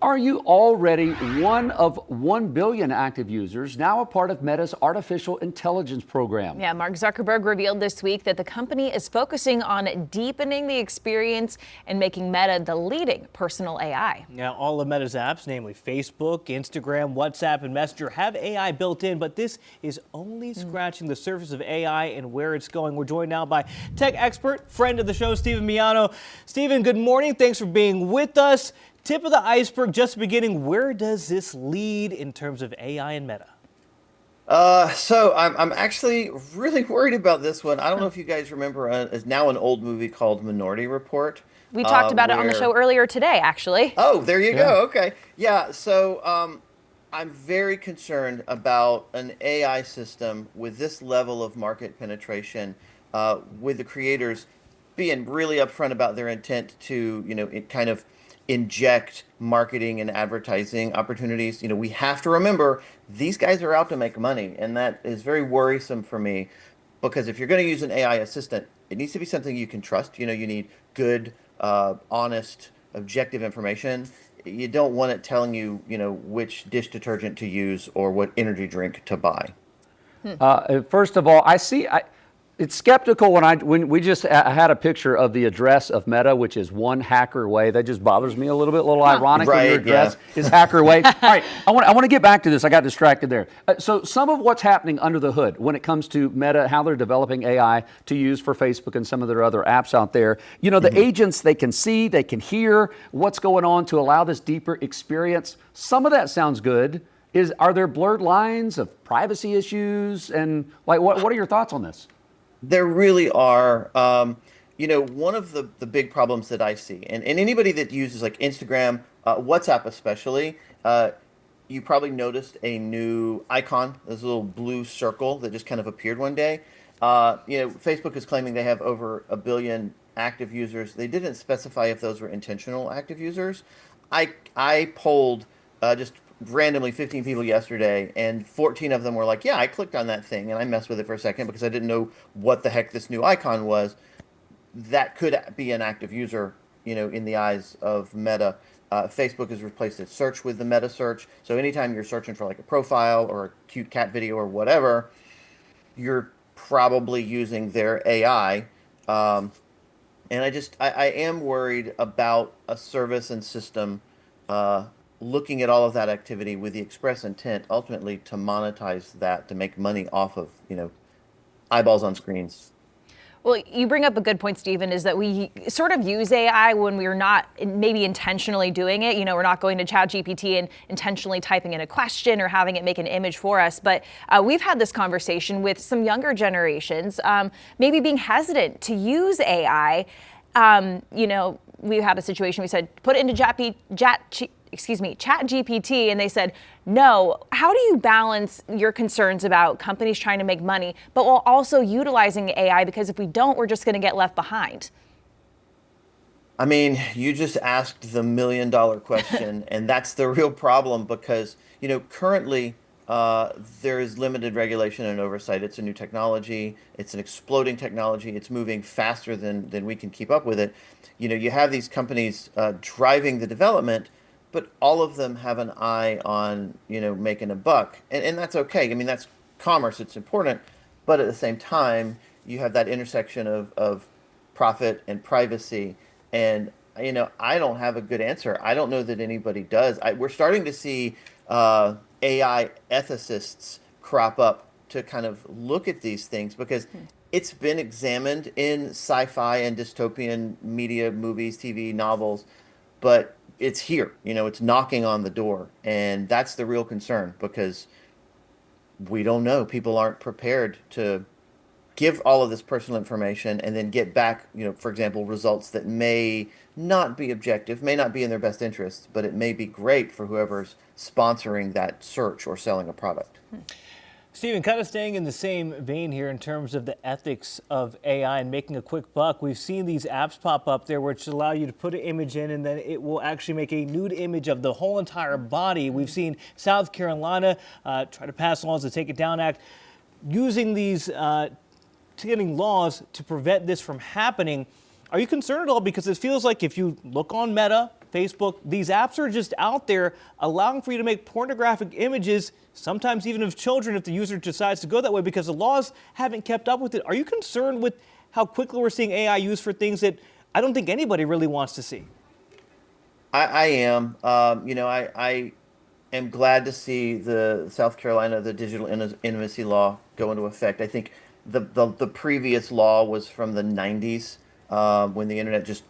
Are you already one of 1 billion active users, now a part of Meta's artificial intelligence program? Yeah, Mark Zuckerberg revealed this week that the company is focusing on deepening the experience and making Meta the leading personal AI. Now, all of Meta's apps, namely Facebook, Instagram, WhatsApp, and Messenger, have AI built in, but this is only scratching the surface of AI and where it's going. We're joined now by tech expert, friend of the show, Stephen Miano. Stephen, good morning. Thanks for being with us. Tip of the iceberg, just beginning. Where does this lead in terms of AI and Meta? So I'm actually really worried about this one. I don't know if you guys remember, it's now an old movie called Minority Report. We talked about it on the show earlier today, actually. Oh, there you go. Okay. Yeah. So I'm very concerned about an AI system with this level of market penetration, with the creators being really upfront about their intent to, it kind of inject marketing and advertising opportunities. We have to remember these guys are out to make money, and that is very worrisome for me, because if you're going to use an AI assistant, it needs to be something you can trust. You need good, honest, objective information. You don't want it telling you, which dish detergent to use or what energy drink to buy. First of all, it's skeptical when we just had a picture of the address of Meta, which is One Hacker Way. That just bothers me a little bit, a little ironic when your address is Hacker Way. All right, I want to get back to this. I got distracted there. So some of what's happening under the hood when it comes to Meta, how they're developing AI to use for Facebook and some of their other apps out there. The agents, they can see, they can hear what's going on to allow this deeper experience. Some of that sounds good. Are there blurred lines of privacy issues? And what are your thoughts on this? There really are. One of the big problems that I see, and anybody that uses like Instagram, WhatsApp especially, you probably noticed a new icon, this little blue circle that just kind of appeared one day. Facebook is claiming they have over 1 billion active users. They didn't specify if those were intentional active users. I polled just randomly 15 people yesterday, and 14 of them were like, yeah, I clicked on that thing and I messed with it for a second because I didn't know what the heck this new icon was. That could be an active user, in the eyes of Meta. Facebook has replaced its search with the Meta search. So anytime you're searching for like a profile or a cute cat video or whatever, you're probably using their AI. And I am worried about a service and system looking at all of that activity with the express intent ultimately to monetize that, to make money off of, eyeballs on screens. Well, you bring up a good point, Stephen, is that we sort of use AI when we're not maybe intentionally doing it. We're not going to ChatGPT and intentionally typing in a question or having it make an image for us. But we've had this conversation with some younger generations, maybe being hesitant to use AI. We had a situation, we said, put it into ChatGPT, and they said, no. How do you balance your concerns about companies trying to make money, but while also utilizing AI? Because if we don't, we're just going to get left behind. I mean, you just asked the $1 million question, and that's the real problem because, currently there is limited regulation and oversight. It's a new technology. It's an exploding technology. It's moving faster than we can keep up with it. You have these companies driving the development, but all of them have an eye on, making a buck. And that's okay. I mean, that's commerce. It's important. But at the same time, you have that intersection of profit and privacy. And, I don't have a good answer. I don't know that anybody does. We're starting to see AI ethicists crop up to kind of look at these things because it's been examined in sci-fi and dystopian media, movies, TV, novels, but it's here, it's knocking on the door. And that's the real concern because we don't know. People aren't prepared to give all of this personal information and then get back, for example, results that may not be objective, may not be in their best interests, but it may be great for whoever's sponsoring that search or selling a product. Stephen, kind of staying in the same vein here in terms of the ethics of AI and making a quick buck, we've seen these apps pop up there which allow you to put an image in and then it will actually make a nude image of the whole entire body. We've seen South Carolina try to pass laws to Take It Down Act using these getting laws to prevent this from happening. Are you concerned at all? Because it feels like if you look on Meta, Facebook, these apps are just out there allowing for you to make pornographic images, sometimes even of children if the user decides to go that way, because the laws haven't kept up with it. Are you concerned with how quickly we're seeing AI used for things that I don't think anybody really wants to see? I am. I am glad to see the South Carolina, the digital intimacy law go into effect. I think the previous law was from the 90s, when the internet just,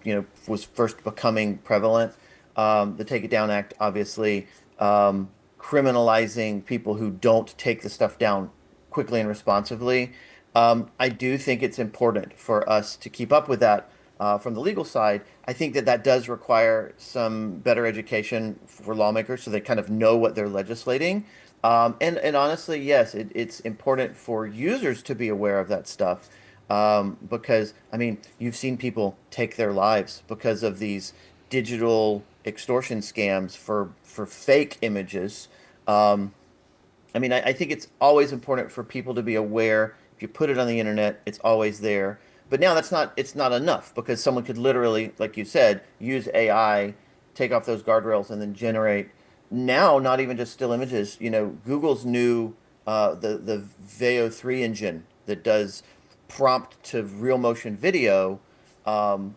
was first becoming prevalent. The Take It Down Act, obviously, criminalizing people who don't take the stuff down quickly and responsively. I do think it's important for us to keep up with that. From the legal side, I think that does require some better education for lawmakers so they kind of know what they're legislating. And honestly, yes, it's important for users to be aware of that stuff, because, I mean, you've seen people take their lives because of these digital extortion scams for fake images. I mean, I think it's always important for people to be aware. If you put it on the internet, it's always there. But now it's not enough, because someone could literally, like you said, use AI, take off those guardrails, and then generate, now not even just still images. Google's new the Veo 3 engine that does prompt to real motion video. All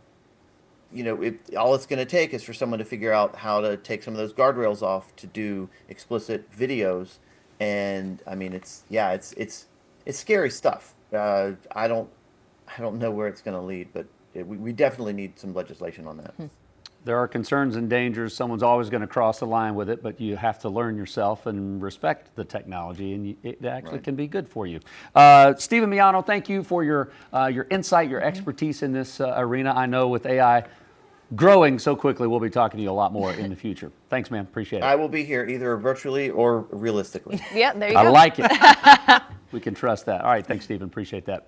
it's going to take is for someone to figure out how to take some of those guardrails off to do explicit videos. And I mean, it's scary stuff. I don't know where it's going to lead, but we definitely need some legislation on that. There are concerns and dangers. Someone's always going to cross the line with it, but you have to learn yourself and respect the technology, and it actually can be good for you. Stephen Miano, thank you for your insight, your expertise in this arena. I know with AI growing so quickly, we'll be talking to you a lot more in the future. Thanks, man. Appreciate it. I will be here either virtually or realistically. Yeah, there you go. I like it. We can trust that. All right. Thanks, Stephen. Appreciate that.